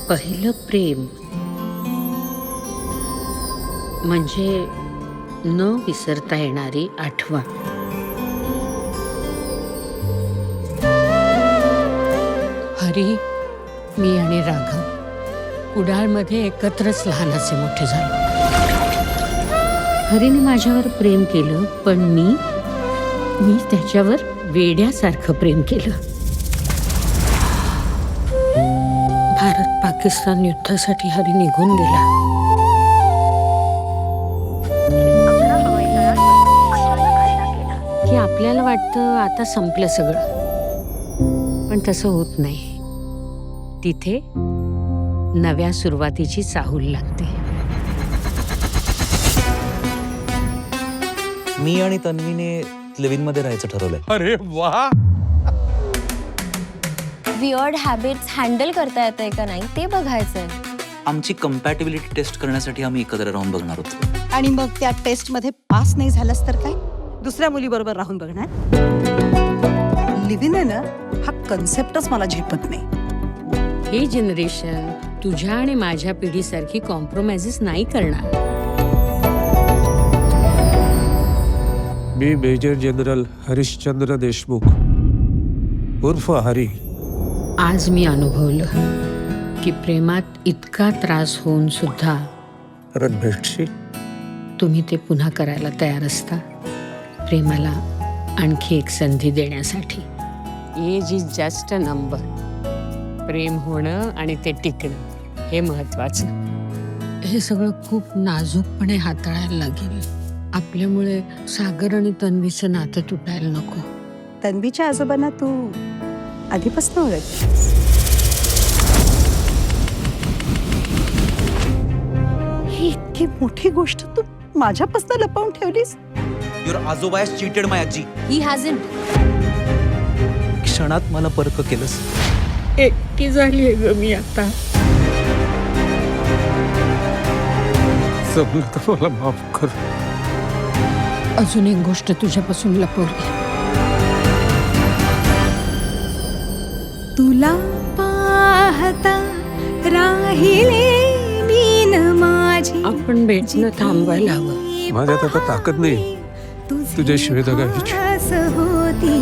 पहिलं प्रेम म्हणजे न विसरता येणारी आठवण. हरी, मी आणि राघव कुडाळमध्ये एकत्रच लहानाचे मोठे झालो. हरीने माझ्यावर प्रेम केलं, पण मी त्याच्यावर वेड्यासारखं प्रेम केलं. भारत पाकिस्तान युद्धासाठी हरी निघून गेला. की आपल्याला वाटतं आता संपलं सगळं, पण तसं होत नाही. तिथे नव्या सुरुवातीची चाहूल लागते. मी आणि तन्वीने लिव्हिंग मध्ये राहायचं ठरवलंय. अरे वा, वियर्ड हॅबिट्स हँडल करता येतंय का नाही ते बघायचंय. आमची कम्पॅटिबिलिटी टेस्ट करण्यासाठी आम्ही एकत्र राहून बघणार होतो. आणि मग त्या टेस्ट मध्ये पास नाही झालंस तर काय, दुसऱ्या मुलीबरोबर राहून बघणार. लिव्हिंग आहे ना, हा कन्सेप्टच मला झेपत नाही. हे जनरेशन तुझ्या आणि माझ्या पिढीसारखी कॉम्प्रोमाइजेस नाही करणार. मी मेजर जनरल हरिश्चंद्र देशमुख उर्फ हरी. आज मी अनुभवलं की प्रेमात इतका त्रास होऊन सुद्धा परत भेटशी. तुम्ही ते पुन्हा करायला तयार असता, प्रेमाला आणखी एक संधी देण्यासाठी. Age is just a number. प्रेम होणं आणि ते टिकणं हे महत्वाचं. हे सगळं खूप नाजूकपणे हाताळायला लागेल. आपल्यामुळे सागर आणि तन्वीचं नातं तुटायला नको. तन्वीच्या आजोबांना तू आधीपासून ओळख. ही इतकी मोठी गोष्ट तू माझ्यापासून लपवून ठेवलीस. युअर आजोबा हॅज चीटेड माय आजी. ही हॅजंट. क्षणात मला परक केलंस. एकटी झालीये ग मी आता. जमलं तर मला माफ कर. अजून एक गोष्ट तुझ्यापासून लपवली. तुला पाहता राहिले मीन माझी. आपण भेटणं थांबवायला हवं. माझ्यात आता ताकद नाही तुझ्याशिवाय जगायची. होती